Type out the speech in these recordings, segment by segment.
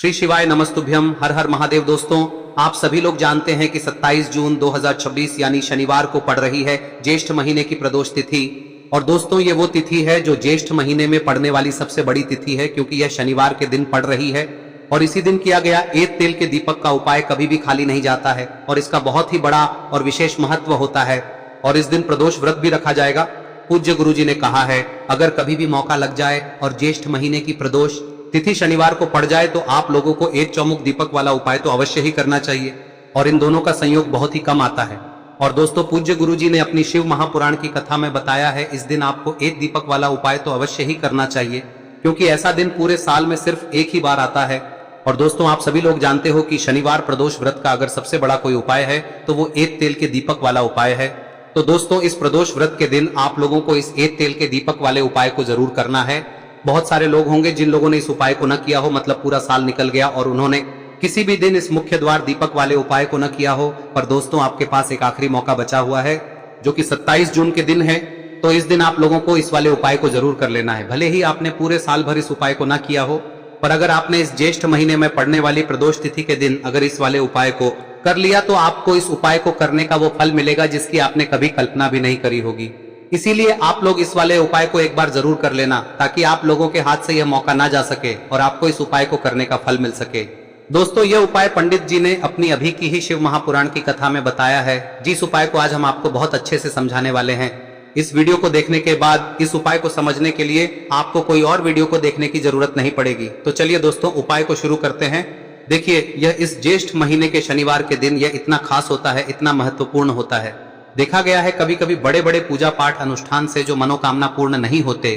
श्री शिवाय नमस्तुभ्यम। हर हर महादेव। दोस्तों, आप सभी लोग जानते हैं कि 27 जून 2026 यानी शनिवार को पड़ रही है ज्येष्ठ महीने की प्रदोष तिथि। और दोस्तों, ये वो तिथि है जो ज्येष्ठ महीने में पड़ने वाली सबसे बड़ी तिथि है, क्योंकि यह शनिवार के दिन पड़ रही है। और इसी दिन किया गया एक तेल के दीपक का उपाय कभी भी खाली नहीं जाता है और इसका बहुत ही बड़ा और विशेष महत्व होता है। और इस दिन प्रदोष व्रत भी रखा जाएगा। पूज्य गुरुजी ने कहा है, अगर कभी भी मौका लग जाए और ज्येष्ठ महीने की प्रदोष तिथि शनिवार को पड़ जाए तो आप लोगों को एक चौमुख दीपक वाला उपाय तो अवश्य ही करना चाहिए। और इन दोनों का संयोग बहुत ही कम आता है। और दोस्तों, पूज्य गुरुजी ने अपनी शिव महापुराण की कथा में बताया है, इस दिन आपको एक दीपक वाला उपाय तो अवश्य ही करना चाहिए, क्योंकि ऐसा दिन पूरे साल में सिर्फ एक ही बार आता है। और दोस्तों, आप सभी लोग जानते हो कि शनिवार प्रदोष व्रत का अगर सबसे बड़ा कोई उपाय है तो वो एक तेल के दीपक वाला उपाय है। तो दोस्तों, इस प्रदोष व्रत के दिन आप लोगों को इस एक तेल के दीपक वाले उपाय को जरूर करना है। बहुत सारे लोग होंगे जिन लोगों ने इस उपाय को न किया हो, मतलब पूरा साल निकल गया और उन्होंने किसी भी दिन इस मुख्य द्वार दीपक वाले उपाय को न किया हो। पर दोस्तों, आपके पास एक आखिरी मौका बचा हुआ है, जो कि 27 जून के दिन है। तो इस दिन आप लोगों को इस वाले उपाय को जरूर कर लेना है। भले ही आपने पूरे साल भर इस उपाय को न किया हो, पर अगर आपने इस ज्येष्ठ महीने में पड़ने वाली प्रदोष तिथि के दिन अगर इस वाले उपाय को कर लिया तो आपको इस उपाय को करने का वो फल मिलेगा जिसकी आपने कभी कल्पना भी नहीं करी होगी। इसीलिए आप लोग इस वाले उपाय को एक बार जरूर कर लेना, ताकि आप लोगों के हाथ से यह मौका ना जा सके और आपको इस उपाय को करने का फल मिल सके। दोस्तों, यह उपाय पंडित जी ने अपनी अभी की ही शिव महापुराण की कथा में बताया है, जिस उपाय को आज हम आपको बहुत अच्छे से समझाने वाले हैं। इस वीडियो को देखने के बाद इस उपाय को समझने के लिए आपको कोई और वीडियो को देखने की जरूरत नहीं पड़ेगी। तो चलिए दोस्तों, उपाय को शुरू करते हैं। देखिए, यह इस ज्येष्ठ महीने के शनिवार के दिन यह इतना खास होता है, इतना महत्वपूर्ण होता है। देखा गया है कभी कभी बड़े बड़े पूजा पाठ अनुष्ठान से जो मनोकामना पूर्ण नहीं होते,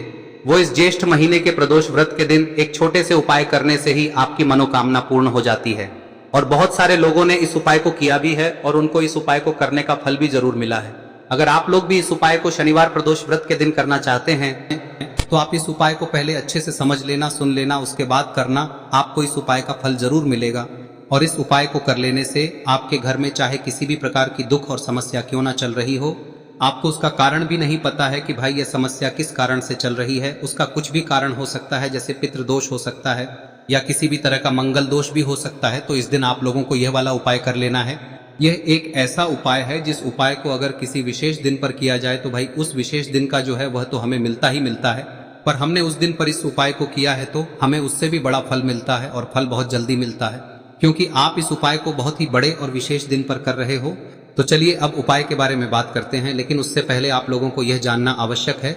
वो इस ज्येष्ठ महीने के प्रदोष व्रत के दिन एक छोटे से उपाय करने से ही आपकी मनोकामना पूर्ण हो जाती है। और बहुत सारे लोगों ने इस उपाय को किया भी है और उनको इस उपाय को करने का फल भी जरूर मिला है। अगर आप लोग भी इस उपाय को शनिवार प्रदोष व्रत के दिन करना चाहते हैं तो आप इस उपाय को पहले अच्छे से समझ लेना, सुन लेना, उसके बाद करना। आपको इस उपाय का फल जरूर मिलेगा। और इस उपाय को कर लेने से आपके घर में चाहे किसी भी प्रकार की दुख और समस्या क्यों ना चल रही हो, आपको उसका कारण भी नहीं पता है कि भाई यह समस्या किस कारण से चल रही है, उसका कुछ भी कारण हो सकता है, जैसे पितृदोष हो सकता है या किसी भी तरह का मंगल दोष भी हो सकता है। तो इस दिन आप लोगों को यह वाला उपाय कर लेना है। यह एक ऐसा उपाय है जिस उपाय को अगर किसी विशेष दिन पर किया जाए तो भाई उस विशेष दिन का जो है वह तो हमें मिलता ही मिलता है। पर हमने उस दिन पर इस उपाय को किया है तो हमें उससे भी बड़ा फल मिलता है, और फल बहुत जल्दी मिलता है, क्योंकि आप इस उपाय को बहुत ही बड़े और विशेष दिन पर कर रहे हो। तो चलिए अब उपाय के बारे में बात करते हैं, लेकिन उससे पहले आप लोगों को यह जानना आवश्यक है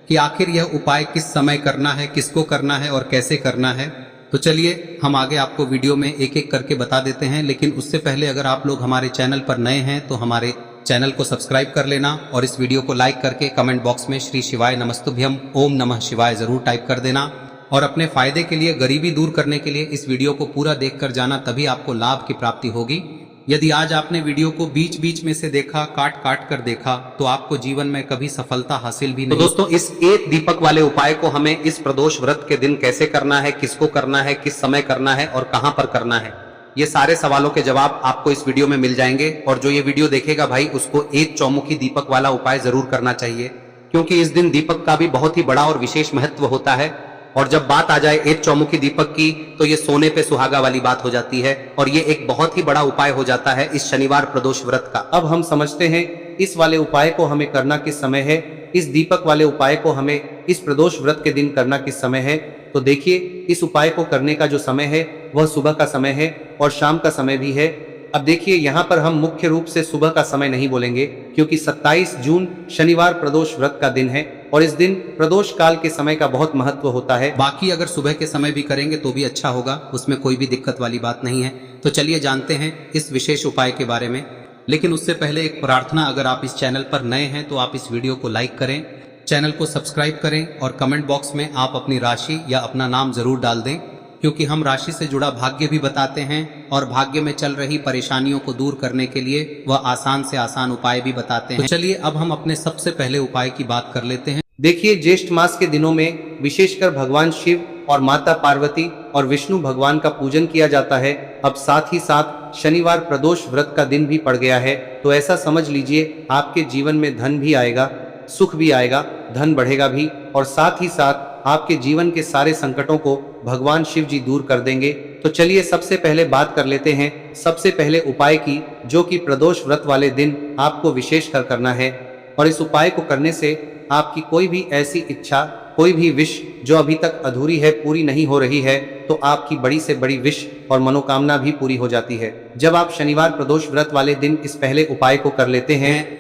कि आखिर यह उपाय किस समय करना है, किसको करना है और कैसे करना है। तो चलिए हम आगे आपको वीडियो में एक एक करके बता देते हैं। लेकिन उससे पहले अगर आप लोग हमारे चैनल पर नए हैं तो हमारे चैनल को सब्सक्राइब कर लेना और इस वीडियो को लाइक करके कमेंट बॉक्स में श्री शिवाय नमस्तुभ्यम ओम नमः शिवाय जरूर टाइप कर देना। और अपने फायदे के लिए, गरीबी दूर करने के लिए इस वीडियो को पूरा देखकर जाना, तभी आपको लाभ की प्राप्ति होगी। यदि आज आपने वीडियो को बीच बीच में से देखा, काट काट कर देखा, तो आपको जीवन में कभी सफलता हासिल भी नहीं। तो दोस्तों, इस एक दीपक वाले उपाय को हमें इस प्रदोष व्रत के दिन कैसे करना है, किसको करना है, किस समय करना है और कहां पर करना है, ये सारे सवालों के जवाब आपको इस वीडियो में मिल जाएंगे। और जो ये वीडियो देखेगा भाई, उसको एक चौमुखी दीपक वाला उपाय जरूर करना चाहिए, क्योंकि इस दिन दीपक का भी बहुत ही बड़ा और विशेष महत्व होता है। और जब बात आ जाए एक चौमुखी दीपक की, तो ये सोने पे सुहागा वाली बात हो जाती है और ये एक बहुत ही बड़ा उपाय हो जाता है इस शनिवार प्रदोष व्रत का। अब हम समझते हैं इस वाले उपाय को हमें करना किस समय है, इस दीपक वाले उपाय को हमें इस प्रदोष व्रत के दिन करना किस समय है। तो देखिए, इस उपाय को करने का जो समय है वह सुबह का समय है और शाम का समय भी है। अब देखिए, यहाँ पर हम मुख्य रूप से सुबह का समय नहीं बोलेंगे, क्योंकि 27 जून शनिवार प्रदोष व्रत का दिन है और इस दिन प्रदोष काल के समय का बहुत महत्व होता है। बाकी अगर सुबह के समय भी करेंगे तो भी अच्छा होगा, उसमें कोई भी दिक्कत वाली बात नहीं है। तो चलिए जानते हैं इस विशेष उपाय के बारे में। लेकिन उससे पहले एक प्रार्थना, अगर आप इस चैनल पर नए हैं तो आप इस वीडियो को लाइक करें, चैनल को सब्सक्राइब करें और कमेंट बॉक्स में आप अपनी राशि या अपना नाम जरूर डाल दें, क्योंकि हम राशि से जुड़ा भाग्य भी बताते हैं और भाग्य में चल रही परेशानियों को दूर करने के लिए वह आसान से आसान उपाय भी बताते हैं। तो चलिए अब हम अपने सबसे पहले उपाय की बात कर लेते हैं। देखिए, ज्येष्ठ मास के दिनों में विशेषकर भगवान शिव और माता पार्वती और विष्णु भगवान का पूजन किया जाता है। अब साथ ही साथ शनिवार प्रदोष व्रत का दिन भी पड़ गया है, तो ऐसा समझ लीजिए आपके जीवन में धन भी आएगा, सुख भी आएगा, धन बढ़ेगा भी, और साथ ही साथ आपके जीवन के सारे संकटों को भगवान शिव जी दूर कर देंगे। तो चलिए सबसे पहले बात कर लेते हैं सबसे पहले उपाय की, जो कि प्रदोष व्रत वाले दिन आपको विशेष कर करना है। और इस उपाय को करने से आपकी कोई भी ऐसी इच्छा, कोई भी विश जो अभी तक अधूरी है, पूरी नहीं हो रही है, तो आपकी बड़ी से बड़ी विश और मनोकामना भी पूरी हो जाती है जब आप शनिवार प्रदोष व्रत वाले दिन इस पहले उपाय को कर लेते हैं।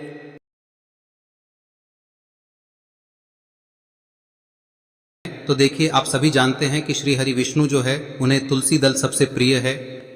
तो देखिए, आप सभी जानते हैं कि श्री हरि विष्णु जो है उन्हें तुलसी दल सबसे प्रिय है।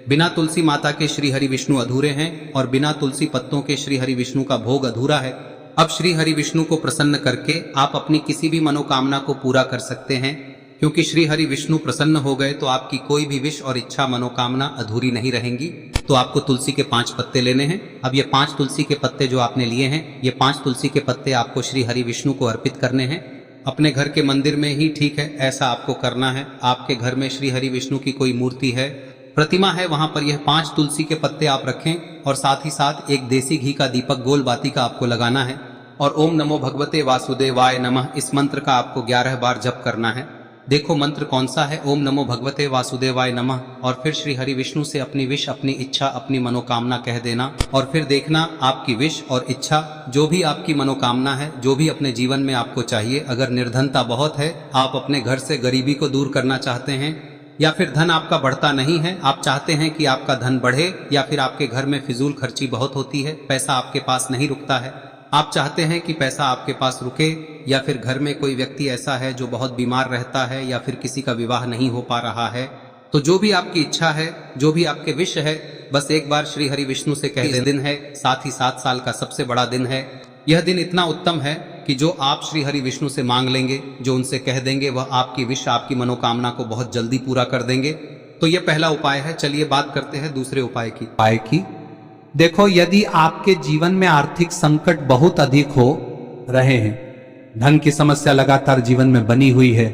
बिना तुलसी माता के श्री हरि विष्णु अधूरे हैं और बिना तुलसी पत्तों के श्री हरि विष्णु का भोग अधूरा है। अब श्री हरि विष्णु को प्रसन्न करके आप अपनी किसी भी मनोकामना को पूरा कर सकते हैं, क्योंकि श्री हरि विष्णु प्रसन्न हो गए तो आपकी कोई भी विश और इच्छा मनोकामना अधूरी नहीं रहेंगी। तो आपको तुलसी के 5 पत्ते लेने हैं। अब ये 5 तुलसी के पत्ते जो आपने लिए हैं, ये 5 तुलसी के पत्ते आपको श्री हरि विष्णु को अर्पित करने हैं। अपने घर के मंदिर में ही ठीक है, ऐसा आपको करना है। आपके घर में श्री हरि विष्णु की कोई मूर्ति है, प्रतिमा है, वहां पर यह 5 तुलसी के पत्ते आप रखें और साथ ही साथ एक देसी घी का दीपक गोल बाती का आपको लगाना है और ओम नमो भगवते वासुदेवाय नमः इस मंत्र का आपको 11 बार जप करना है। देखो मंत्र कौन सा है, ओम नमो भगवते वासुदेवाय नमः, और फिर श्री हरि विष्णु से अपनी विश, अपनी इच्छा, अपनी मनोकामना कह देना और फिर देखना आपकी विश और इच्छा, जो भी आपकी मनोकामना है, जो भी अपने जीवन में आपको चाहिए। अगर निर्धनता बहुत है, आप अपने घर से गरीबी को दूर करना चाहते हैं, या फिर धन आपका बढ़ता नहीं है, आप चाहते हैं कि आपका धन बढ़े, या फिर आपके घर में फिजूल खर्ची बहुत होती है, पैसा आपके पास नहीं रुकता है, आप चाहते हैं कि पैसा आपके पास रुके, या फिर घर में कोई व्यक्ति ऐसा है जो बहुत बीमार रहता है, या फिर किसी का विवाह नहीं हो पा रहा है, तो जो भी आपकी इच्छा है, जो भी आपके विश है, बस एक बार श्री हरि विष्णु से कह दिन है। साथ ही 7 साल का सबसे बड़ा दिन है। यह दिन इतना उत्तम है कि जो आप श्री हरि विष्णु से मांग लेंगे, जो उनसे कह देंगे, वह आपकी विश, आपकी मनोकामना को बहुत जल्दी पूरा कर देंगे। तो यह पहला उपाय है। चलिए बात करते हैं दूसरे उपाय की। देखो, यदि आपके जीवन में आर्थिक संकट बहुत अधिक हो रहे हैं, धन की समस्या लगातार जीवन में बनी हुई है,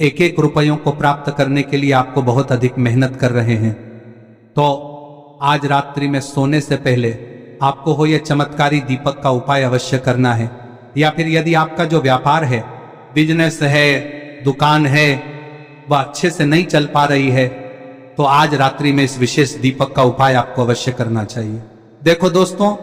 एक एक रुपयों को प्राप्त करने के लिए आपको बहुत अधिक मेहनत कर रहे हैं, तो आज रात्रि में सोने से पहले आपको हो यह चमत्कारी दीपक का उपाय अवश्य करना है। या फिर यदि आपका जो व्यापार है, बिजनेस है, दुकान है, वह अच्छे से नहीं चल पा रही है, तो आज रात्रि में इस विशेष दीपक का उपाय आपको अवश्य करना चाहिए। देखो दोस्तों,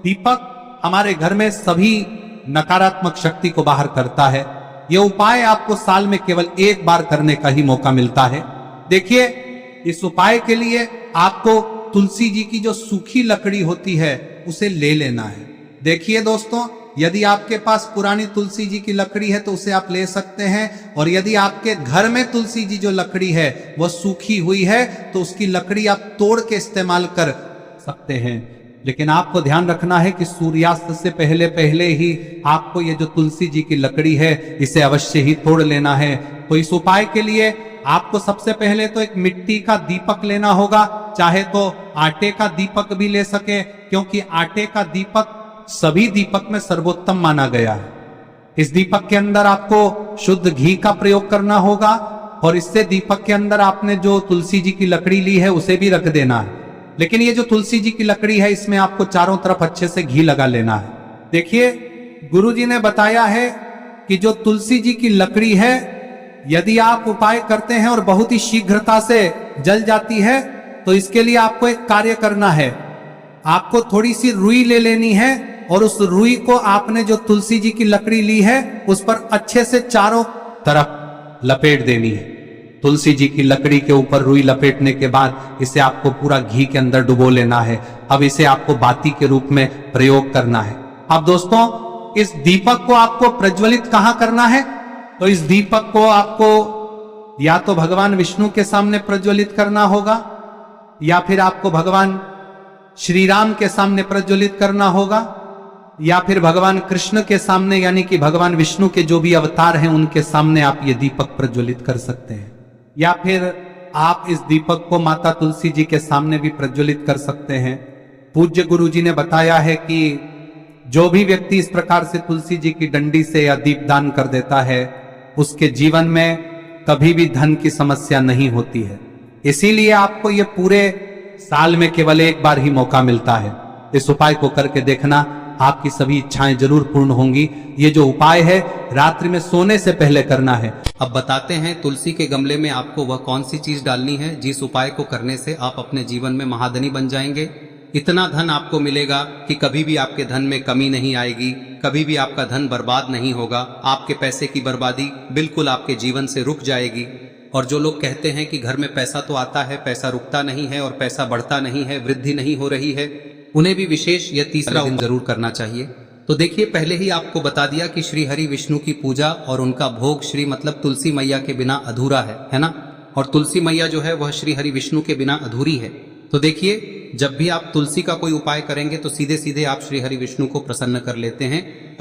दीपक हमारे घर में सभी नकारात्मक शक्ति को बाहर करता है। यह उपाय आपको साल में केवल 1 बार करने का ही मौका मिलता है। देखिए, इस उपाय के लिए आपको तुलसी जी की जो सूखी लकड़ी होती है उसे ले लेना है। देखिए दोस्तों, यदि आपके पास पुरानी तुलसी जी की लकड़ी है तो उसे आप ले सकते हैं, और यदि आपके घर में तुलसी जी जो लकड़ी है वह सूखी हुई है तो उसकी लकड़ी आप तोड़ के इस्तेमाल कर सकते हैं। लेकिन आपको ध्यान रखना है कि सूर्यास्त से पहले पहले ही आपको ये जो तुलसी जी की लकड़ी है इसे अवश्य ही तोड़ लेना है। तो इस उपाय के लिए आपको सबसे पहले तो एक मिट्टी का दीपक लेना होगा, चाहे तो आटे का दीपक भी ले सके, क्योंकि आटे का दीपक सभी दीपक में सर्वोत्तम माना गया है। इस दीपक के अंदर आपको शुद्ध घी का प्रयोग करना होगा, और इससे दीपक के अंदर आपने जो तुलसी जी की लकड़ी ली है उसे भी रख देना है। लेकिन ये जो तुलसी जी की लकड़ी है, इसमें आपको चारों तरफ अच्छे से घी लगा लेना है। देखिए, गुरुजी ने बताया है कि जो तुलसी जी की लकड़ी है, यदि आप उपाय करते हैं और बहुत ही शीघ्रता से जल जाती है, तो इसके लिए आपको एक कार्य करना है। आपको थोड़ी सी रुई ले लेनी है, और उस रुई को आपने जो तुलसी जी की लकड़ी ली है उस पर अच्छे से चारों तरफ लपेट देनी है। तुलसी जी की लकड़ी के ऊपर रुई लपेटने के बाद इसे आपको पूरा घी के अंदर डुबो लेना है। अब इसे आपको बाती के रूप में प्रयोग करना है। अब दोस्तों, इस दीपक को आपको प्रज्वलित कहां करना है? तो इस दीपक को आपको या तो भगवान विष्णु के सामने प्रज्वलित करना होगा, या फिर आपको भगवान श्री राम के सामने प्रज्वलित करना होगा, या फिर भगवान कृष्ण के सामने, यानी कि भगवान विष्णु के जो भी अवतार हैं उनके सामने आप ये दीपक प्रज्वलित कर सकते हैं। या फिर आप इस दीपक को माता तुलसी जी के सामने भी प्रज्वलित कर सकते हैं। पूज्य गुरु जी ने बताया है कि जो भी व्यक्ति इस प्रकार से तुलसी जी की डंडी से या दीपदान कर देता है, उसके जीवन में कभी भी धन की समस्या नहीं होती है। इसीलिए आपको ये पूरे साल में केवल 1 बार ही मौका मिलता है। इस उपाय को करके देखना, आपकी सभी इच्छाएं जरूर पूर्ण होंगी। ये जो उपाय है रात्रि में सोने से पहले करना है। अब बताते हैं तुलसी के गमले में आपको वह कौन सी चीज डालनी है जिस उपाय को करने से आप अपने जीवन में महाधनी बन जाएंगे। इतना धन आपको मिलेगा कि कभी भी आपके धन में कमी नहीं आएगी, कभी भी आपका धन बर्बाद नहीं होगा। आपके पैसे की बर्बादी बिल्कुल आपके जीवन से रुक जाएगी। और जो लोग कहते हैं कि घर में पैसा तो आता है, पैसा रुकता नहीं है और पैसा बढ़ता नहीं है, वृद्धि नहीं हो रही है, उन्हें भी विशेष यह तीसरा दिन जरूर करना चाहिए। तो देखिए, पहले ही आपको बता दिया कि श्री हरि विष्णु की पूजा और उनका भोग श्री मतलब तुलसी मैया के बिना अधूरा है ना। और तुलसी मैया जो है वह श्री हरि विष्णु के बिना अधूरी है। तो देखिए, जब भी आप तुलसी का कोई उपाय करेंगे तो सीधे सीधे आप श्री हरि विष्णु को प्रसन्न कर लेते हैं।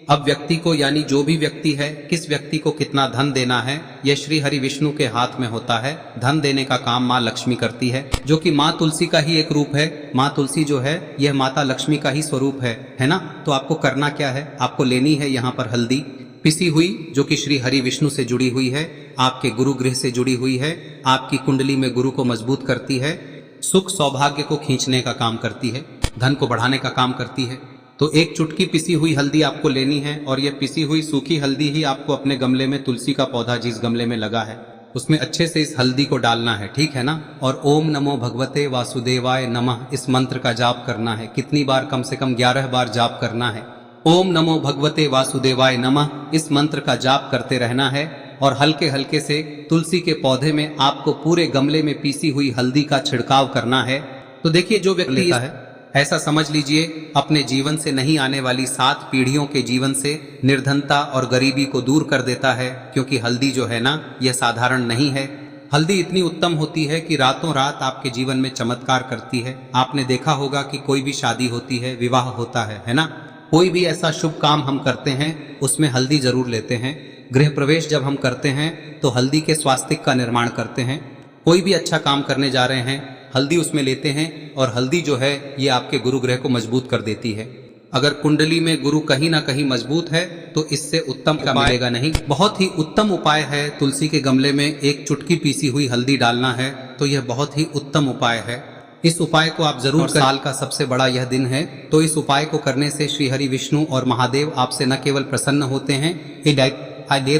अब व्यक्ति को, यानी जो भी व्यक्ति है, किस व्यक्ति को कितना धन देना है, यह श्री हरि विष्णु के हाथ में होता है। धन देने का काम माँ लक्ष्मी करती है, जो कि माँ तुलसी का ही एक रूप है। माँ तुलसी जो है यह माता लक्ष्मी का ही स्वरूप है ना। तो आपको करना क्या है, आपको लेनी है यहाँ पर हल्दी पिसी हुई, जो कि श्री हरि विष्णु से जुड़ी हुई है, आपके गुरु गृह से जुड़ी हुई है, आपकी कुंडली में गुरु को मजबूत करती है, सुख सौभाग्य को खींचने का काम करती है, धन को बढ़ाने का काम करती है। तो एक चुटकी पिसी हुई हल्दी आपको लेनी है और यह पिसी हुई सूखी हल्दी ही आपको अपने गमले में, तुलसी का पौधा जिस गमले में लगा है उसमें अच्छे से इस हल्दी को डालना है, ठीक है ना। और ओम नमो भगवते वासुदेवाय नमः इस मंत्र का जाप करना है। कितनी बार? कम से कम 11 बार जाप करना है। ओम नमो भगवते वासुदेवाय नमः इस मंत्र का जाप करते रहना है। और हल्के हल्के से तुलसी के पौधे में आपको पूरे गमले में पीसी हुई हल्दी का छिड़काव करना है। तो देखिए, जो व्यक्ति लेता है, ऐसा समझ लीजिए अपने जीवन से नहीं आने वाली 7 पीढ़ियों के जीवन से निर्धनता और गरीबी को दूर कर देता है। क्योंकि हल्दी जो है ना, यह साधारण नहीं है। हल्दी इतनी उत्तम होती है कि रातों रात आपके जीवन में चमत्कार करती है। आपने देखा होगा कि कोई भी शादी होती है, विवाह होता है ना, कोई भी ऐसा शुभ काम हम करते हैं उसमें हल्दी जरूर लेते हैं। गृह प्रवेश जब हम करते हैं तो हल्दी के स्वास्तिक का निर्माण करते हैं। कोई भी अच्छा काम करने जा रहे हैं, हल्दी उसमें लेते हैं। और हल्दी जो है ये आपके गुरु ग्रह को मजबूत कर देती है। अगर कुंडली में गुरु कहीं ना कहीं मजबूत है तो इससे उत्तम का मिलेगा नहीं। बहुत ही उत्तम उपाय है, तुलसी के गमले में एक चुटकी पीसी हुई हल्दी डालना है। तो यह बहुत ही उत्तम उपाय है। इस उपाय को आप जरूर करें। साल का सबसे बड़ा यह दिन है, तो इस उपाय को करने से श्री हरि विष्णु और महादेव आपसे न केवल प्रसन्न होते हैं,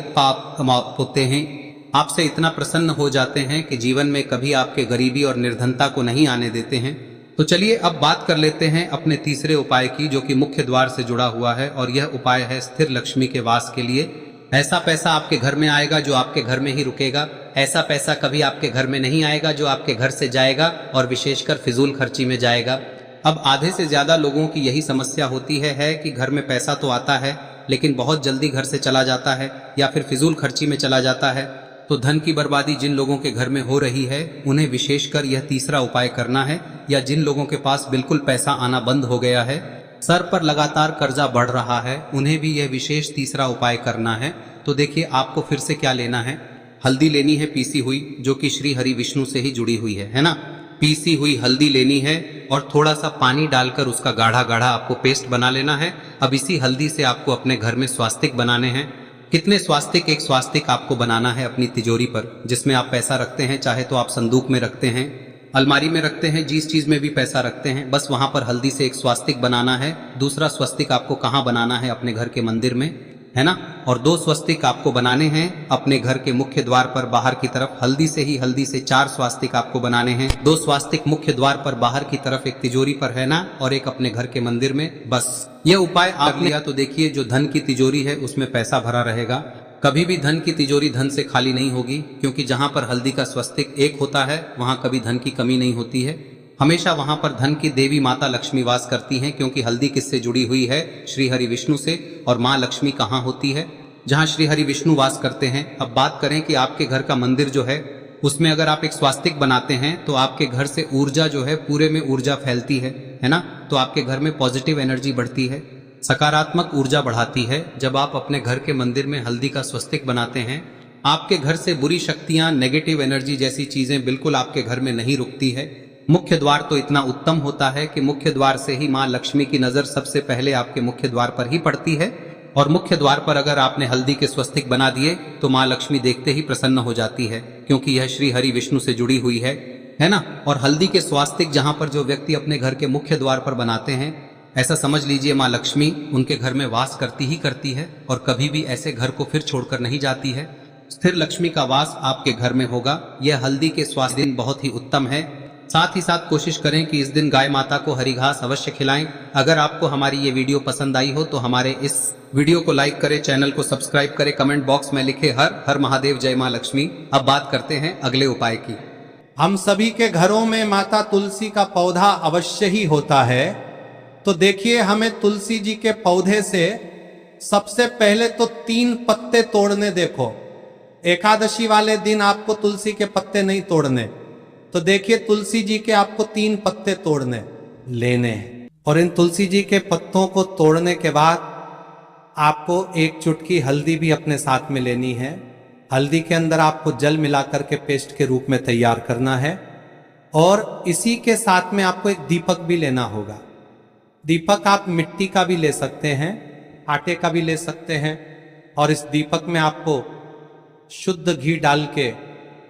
पाप होते हैं, आपसे इतना प्रसन्न हो जाते हैं कि जीवन में कभी आपके गरीबी और निर्धनता को नहीं आने देते हैं। तो चलिए अब बात कर लेते हैं अपने तीसरे उपाय की, जो कि मुख्य द्वार से जुड़ा हुआ है। और यह उपाय है स्थिर लक्ष्मी के वास के लिए। ऐसा पैसा आपके घर में आएगा जो आपके घर में ही रुकेगा। ऐसा पैसा कभी आपके घर में नहीं आएगा जो आपके घर से जाएगा और विशेषकर फिजूल खर्ची में जाएगा। अब आधे से ज्यादा लोगों की यही समस्या होती है कि घर में पैसा तो आता है लेकिन बहुत जल्दी घर से चला जाता है या फिर फिजूल खर्ची में चला जाता है। तो धन की बर्बादी जिन लोगों के घर में हो रही है उन्हें विशेषकर यह तीसरा उपाय करना है। या जिन लोगों के पास बिल्कुल पैसा आना बंद हो गया है, सर पर लगातार कर्जा बढ़ रहा है, उन्हें भी यह विशेष तीसरा उपाय करना है। तो देखिए, आपको फिर से क्या लेना है, हल्दी लेनी है पीसी हुई, जो कि श्री हरि विष्णु से ही जुड़ी हुई है ना। पीसी हुई हल्दी लेनी है और थोड़ा सा पानी डालकर उसका गाढ़ा गाढ़ा आपको पेस्ट बना लेना है। अब इसी हल्दी से आपको अपने घर में स्वास्तिक बनाने हैं। कितने स्वास्तिक? एक स्वास्तिक आपको बनाना है अपनी तिजोरी पर, जिसमें आप पैसा रखते हैं। चाहे तो आप संदूक में रखते हैं, अलमारी में रखते हैं, जिस चीज में भी पैसा रखते हैं, बस वहां पर हल्दी से एक स्वास्तिक बनाना है। दूसरा स्वस्तिक आपको कहाँ बनाना है? अपने घर के मंदिर में, है ना। और 2 स्वस्तिक आपको बनाने हैं अपने घर के मुख्य द्वार पर बाहर की तरफ। हल्दी से 4 स्वास्तिक आपको बनाने हैं। 2 स्वास्तिक मुख्य द्वार पर बाहर की तरफ, एक तिजोरी पर, है ना, और एक अपने घर के मंदिर में। बस यह उपाय आप लिया तो देखिए, जो धन की तिजोरी है उसमें पैसा भरा रहेगा। कभी भी धन की तिजोरी धन से खाली नहीं होगी, क्योंकि जहां पर हल्दी का स्वस्तिक एक होता है वहां कभी धन की कमी नहीं होती है। हमेशा वहां पर धन की देवी माता लक्ष्मी वास करती हैं, क्योंकि हल्दी किससे जुड़ी हुई है? श्री हरि विष्णु से। और माँ लक्ष्मी कहाँ होती है? जहाँ श्री हरि विष्णु वास करते हैं। अब बात करें कि आपके घर का मंदिर जो है उसमें अगर आप एक स्वास्तिक बनाते हैं तो आपके घर से ऊर्जा जो है, पूरे में ऊर्जा फैलती है ना। तो आपके घर में पॉजिटिव एनर्जी बढ़ती है, सकारात्मक ऊर्जा बढ़ाती है। जब आप अपने घर के मंदिर में हल्दी का स्वस्तिक बनाते हैं, आपके घर से बुरी शक्तियां, नेगेटिव एनर्जी जैसी चीजें बिल्कुल आपके घर में नहीं रुकती है। मुख्य द्वार तो इतना उत्तम होता है कि मुख्य द्वार से ही माँ लक्ष्मी की नजर सबसे पहले आपके मुख्य द्वार पर ही पड़ती है। और मुख्य द्वार पर अगर आपने हल्दी के स्वस्तिक बना दिए तो माँ लक्ष्मी देखते ही प्रसन्न हो जाती है, क्योंकि यह श्री हरि विष्णु से जुड़ी हुई है है ना। और हल्दी के स्वास्तिक जहां पर जो व्यक्ति अपने घर के मुख्य द्वार पर बनाते हैं, ऐसा समझ लीजिए माँ लक्ष्मी उनके घर में वास करती ही करती है और कभी भी ऐसे घर को फिर छोड़कर नहीं जाती है। स्थिर लक्ष्मी का वास आपके घर में होगा। यह हल्दी के स्वास्थ्य दिन बहुत ही उत्तम है। साथ ही साथ कोशिश करें कि इस दिन गाय माता को हरी घास अवश्य खिलाएं। अगर आपको हमारी ये वीडियो पसंद आई हो तो हमारे इस वीडियो को लाइक करें, चैनल को सब्सक्राइब करें, कमेंट बॉक्स में लिखे हर हर महादेव, जय माँ लक्ष्मी। अब बात करते हैं अगले उपाय की। हम सभी के घरों में माता तुलसी का पौधा अवश्य ही होता है। तो देखिए, हमें तुलसी जी के पौधे से सबसे पहले तो 3 पत्ते तोड़ने। देखो, एकादशी वाले दिन आपको तुलसी के पत्ते नहीं तोड़ने। तो देखिए, तुलसी जी के आपको 3 पत्ते तोड़ने लेने हैं। और इन तुलसी जी के पत्तों को तोड़ने के बाद आपको 1 चुटकी हल्दी भी अपने साथ में लेनी है। हल्दी के अंदर आपको जल मिलाकर के पेस्ट के रूप में तैयार करना है। और इसी के साथ में आपको एक दीपक भी लेना होगा। दीपक आप मिट्टी का भी ले सकते हैं, आटे का भी ले सकते हैं। और इस दीपक में आपको शुद्ध घी डाल के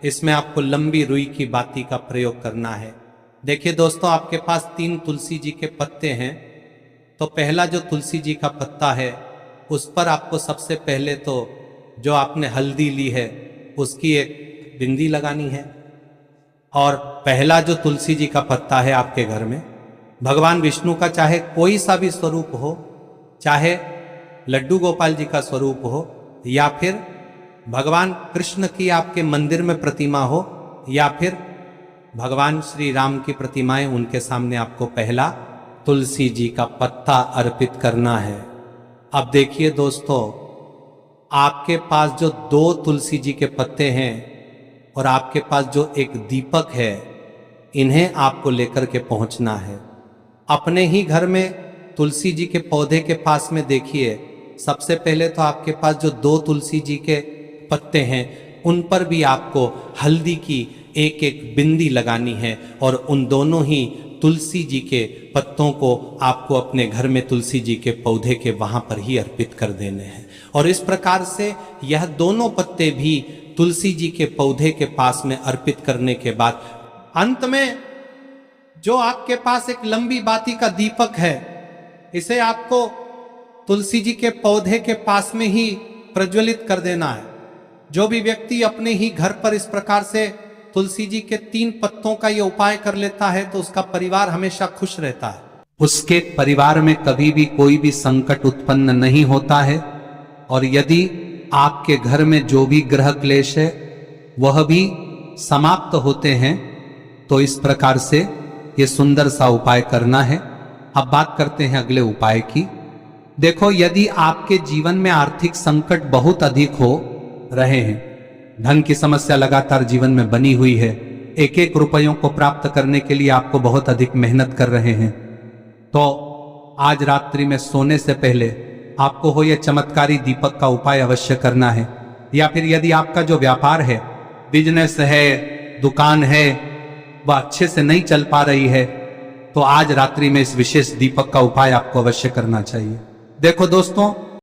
इसमें आपको लंबी रुई की बाती का प्रयोग करना है। देखिए दोस्तों, आपके पास 3 तुलसी जी के पत्ते हैं। तो पहला जो तुलसी जी का पत्ता है उस पर आपको सबसे पहले तो जो आपने हल्दी ली है उसकी एक बिंदी लगानी है। और पहला जो तुलसी जी का पत्ता है आपके घर में, भगवान विष्णु का चाहे कोई सा भी स्वरूप हो, चाहे लड्डू गोपाल जी का स्वरूप हो, या फिर भगवान कृष्ण की आपके मंदिर में प्रतिमा हो, या फिर भगवान श्री राम की प्रतिमाएं, उनके सामने आपको पहला तुलसी जी का पत्ता अर्पित करना है। अब देखिए दोस्तों, आपके पास जो 2 तुलसी जी के पत्ते हैं और आपके पास जो एक दीपक है, इन्हें आपको लेकर के पहुंचना है। अपने ही घर में तुलसी जी के पौधे के पास में देखिए, सबसे पहले तो आपके पास जो 2 तुलसी जी के पत्ते हैं उन पर भी आपको हल्दी की एक एक बिंदी लगानी है। और उन दोनों ही तुलसी जी के पत्तों को आपको अपने घर में तुलसी जी के पौधे के वहां पर ही अर्पित कर देने हैं। और इस प्रकार से यह दोनों पत्ते भी तुलसी जी के पौधे के पास में अर्पित करने के बाद अंत में जो आपके पास एक लंबी बाती का दीपक है, इसे आपको तुलसी जी के पौधे के पास में ही प्रज्वलित कर देना है। जो भी व्यक्ति अपने ही घर पर इस प्रकार से तुलसी जी के 3 पत्तों का यह उपाय कर लेता है तो उसका परिवार हमेशा खुश रहता है। उसके परिवार में कभी भी कोई भी संकट उत्पन्न नहीं होता है। और यदि आपके घर में जो भी ग्रह क्लेश है वह भी समाप्त होते हैं। तो इस प्रकार से ये सुंदर सा उपाय करना है। अब बात करते हैं अगले उपाय की। देखो, यदि आपके जीवन में आर्थिक संकट बहुत अधिक हो रहे हैं, धन की समस्या लगातार जीवन में बनी हुई है, एक एक रुपयों को प्राप्त करने के लिए आपको बहुत अधिक मेहनत कर रहे हैं, तो आज रात्रि में सोने से पहले आपको हो यह चमत्कारी दीपक का उपाय अवश्य करना है। या फिर यदि आपका जो व्यापार है, बिजनेस है, दुकान है, वह अच्छे से नहीं चल पा रही है, तो आज रात्रि में इस विशेष दीपक का उपाय आपको अवश्य करना चाहिए। देखो दोस्तों,